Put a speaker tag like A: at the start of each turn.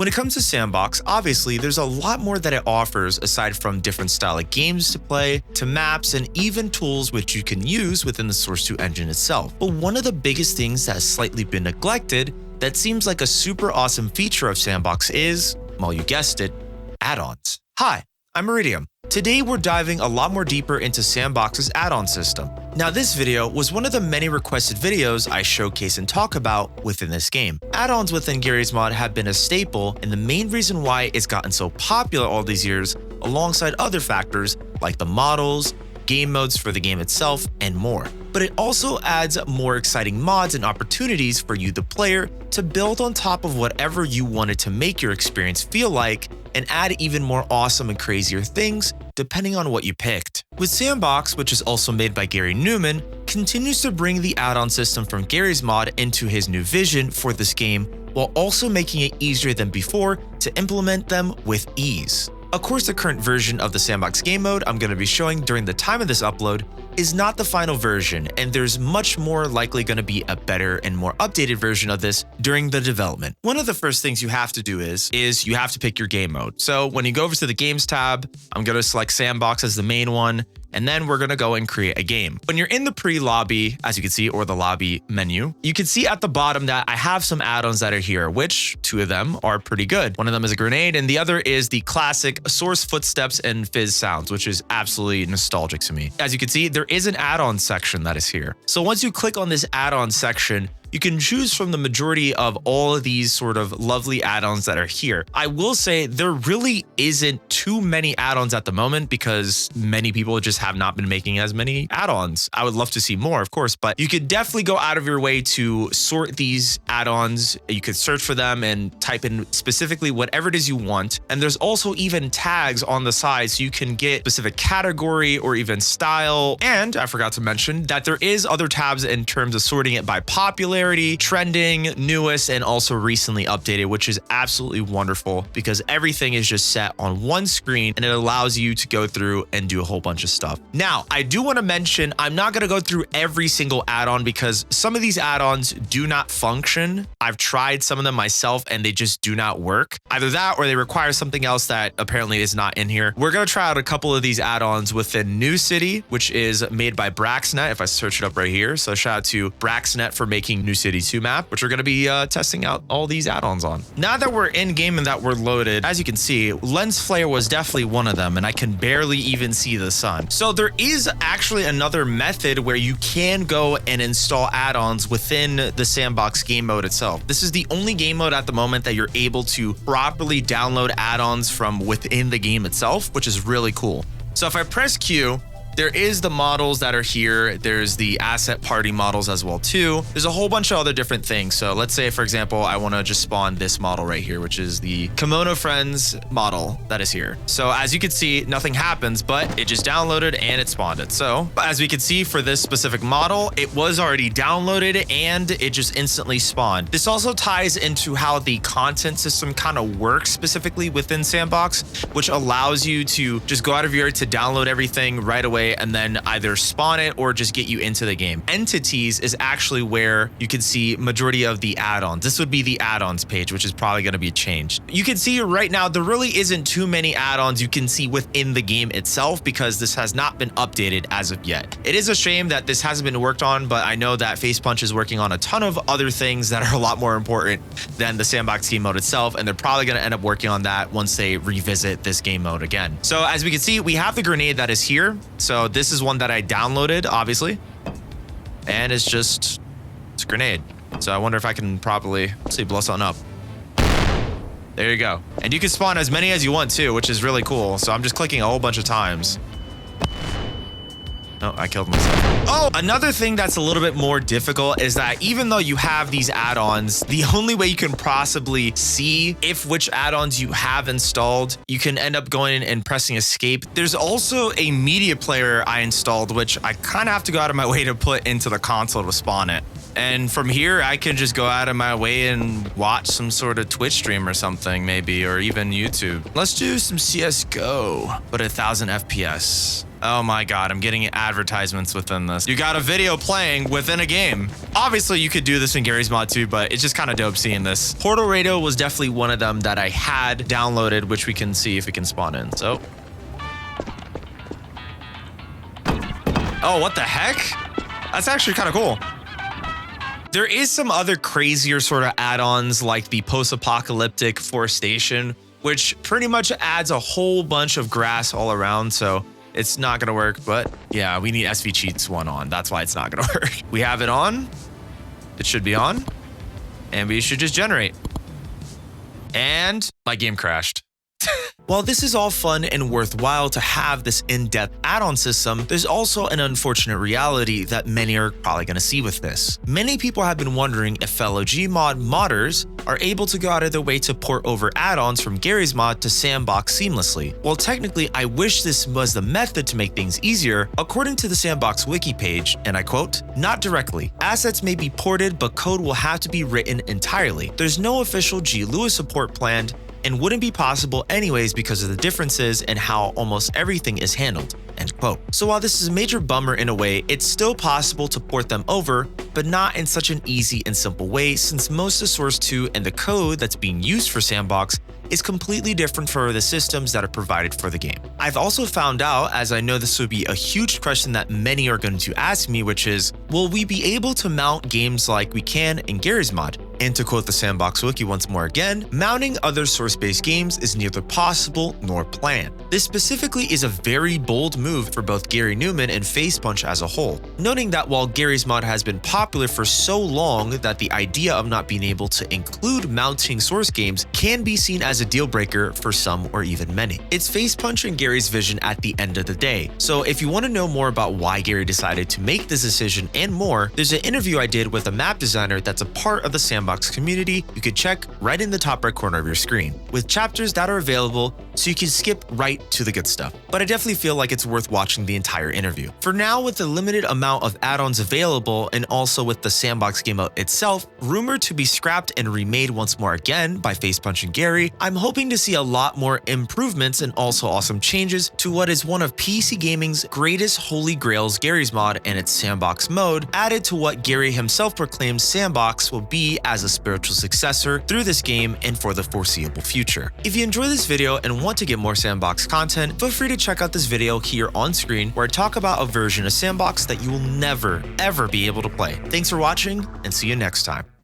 A: When it comes to S&box, obviously there's a lot more that it offers aside from different style of games to play, to maps, and even tools which you can use within the Source 2 engine itself. But one of the biggest things that has slightly been neglected that seems like a super awesome feature of S&box is, well, you guessed it, add-ons. Hi, I'm Iridium. Today we're diving a lot more deeper into S&box's add-on system. Now this video was one of the many requested videos I showcase and talk about within this game. Add-ons within Gmod have been a staple, and the main reason why it's gotten so popular all these years, alongside other factors like the models, game modes for the game itself, and more. But it also adds more exciting mods and opportunities for you, the player, to build on top of whatever you wanted to make your experience feel like, and add even more awesome and crazier things depending on what you picked. With S&box, which is also made by Gary Newman, continues to bring the add-on system from Gary's mod into his new vision for this game, while also making it easier than before to implement them with ease. Of course, the current version of the S&box game mode I'm going to be showing during the time of this upload is not the final version, and there's much more likely going to be a better and more updated version of this during the development. One of the first things you have to do is you have to pick your game mode. So when you go over to the Games tab, I'm going to select S&box as the main one, and then we're going to go and create a game. When you're in the pre-lobby, as you can see, or the lobby menu, you can see at the bottom that I have some add-ons that are here, which two of them are pretty good. One of them is a grenade, and the other is the classic Source footsteps and fizz sounds, which is absolutely nostalgic to me. As you can see, there is an add-on section that is here. So once you click on this add-on section, you can choose from the majority of all of these sort of lovely add-ons that are here. I will say there really isn't too many add-ons at the moment because many people just have not been making as many add-ons. I would love to see more, of course, but you could definitely go out of your way to sort these add-ons. You could search for them and type in specifically whatever it is you want. And there's also even tags on the side so you can get specific category or even style. And I forgot to mention that there is other tabs in terms of sorting it by popularity, trending, newest, and also recently updated, which is absolutely wonderful because everything is just set on one screen and it allows you to go through and do a whole bunch of stuff. Now, I do want to mention, I'm not going to go through every single add-on because some of these add-ons do not function. I've tried some of them myself and they just do not work. Either that or they require something else that apparently is not in here. We're going to try out a couple of these add-ons within New City, which is made by Braxnet, if I search it up right here. So shout out to Braxnet for making New City 2 map, which we're going to be testing out all these add-ons on. Now that we're in game and that we're loaded, as you can see, lens flare was definitely one of them, and I can barely even see the sun. So there is actually another method where you can go and install add-ons within the S&box game mode itself. This is the only game mode at the moment that you're able to properly download add-ons from within the game itself, which is really cool. So if I press Q, there is the models that are here. There's the asset party models as well too. There's a whole bunch of other different things. So let's say, for example, I want to just spawn this model right here, which is the Kimono Friends model that is here. So as you can see, nothing happens, but it just downloaded and it spawned it. So as we can see for this specific model, it was already downloaded and it just instantly spawned. This also ties into how the content system kind of works specifically within S&box, which allows you to just go out of your way to download everything right away and then either spawn it or just get you into the game. Entities is actually where you can see majority of the add-ons. This would be the add-ons page, which is probably going to be changed. You can see right now, there really isn't too many add-ons you can see within the game itself because this has not been updated as of yet. It is a shame that this hasn't been worked on, but I know that Facepunch is working on a ton of other things that are a lot more important than the S&box game mode itself, and they're probably going to end up working on that once they revisit this game mode again. So as we can see, we have the grenade that is here. So this is one that I downloaded, obviously, and it's a grenade. So I wonder if I can properly, let's see, blow something up. There you go. And you can spawn as many as you want too, which is really cool. So I'm just clicking a whole bunch of times. Oh, I killed myself. Oh, another thing that's a little bit more difficult is that even though you have these add-ons, the only way you can possibly see which add-ons you have installed, you can end up going and pressing escape. There's also a media player I installed, which I kind of have to go out of my way to put into the console to spawn it. And from here, I can just go out of my way and watch some sort of Twitch stream or something, maybe, or even YouTube. Let's do some CSGO, but 1000 FPS. Oh my god, I'm getting advertisements within this. You got a video playing within a game. Obviously, you could do this in Gary's mod too, but it's just kind of dope seeing this. Portal Radio was definitely one of them that I had downloaded, which we can see if we can spawn in. So. Oh, what the heck? That's actually kind of cool. There is some other crazier sort of add-ons like the post-apocalyptic forestation, which pretty much adds a whole bunch of grass all around. So it's not going to work, but yeah, we need SV Cheats 1 on. That's why it's not going to work. We have it on. It should be on. And we should just generate. And my game crashed. While this is all fun and worthwhile to have this in-depth add-on system, there's also an unfortunate reality that many are probably going to see with this. Many people have been wondering if fellow Gmod modders are able to go out of their way to port over add-ons from Gary's mod to S&box seamlessly. Well, technically, I wish this was the method to make things easier. According to the S&box wiki page, and I quote, "Not directly. Assets may be ported, but code will have to be written entirely. There's no official GLUIS support planned, and wouldn't be possible anyways because of the differences in how almost everything is handled." End quote. So while this is a major bummer in a way, it's still possible to port them over, but not in such an easy and simple way since most of Source 2 and the code that's being used for S&box is completely different for the systems that are provided for the game. I've also found out, as I know this will be a huge question that many are going to ask me, which is, will we be able to mount games like we can in Gary's mod? And to quote the S&box wiki once more again, mounting other source-based games is neither possible nor planned. This specifically is a very bold move for both Gary Newman and Facepunch as a whole, noting that while Gary's mod has been popular for so long that the idea of not being able to include mounting source games can be seen as a deal breaker for some or even many. It's Facepunch and Gary's vision at the end of the day. So if you want to know more about why Gary decided to make this decision and more, there's an interview I did with a map designer that's a part of the S&box community you could check right in the top right corner of your screen, with chapters that are available so you can skip right to the good stuff. But I definitely feel like it's worth watching the entire interview. For now, with the limited amount of add-ons available and also with the S&box game mode itself rumored to be scrapped and remade once more again by Facepunch and Gary, I'm hoping to see a lot more improvements and also awesome changes to what is one of PC gaming's greatest holy grails, Gary's mod and its S&box mode, added to what Gary himself proclaims S&box will be as a spiritual successor through this game and for the foreseeable future. If you enjoy this video and want to get more S&box content, feel free to check out this video here on screen where I talk about a version of S&box that you will never ever be able to play. Thanks for watching and see you next time.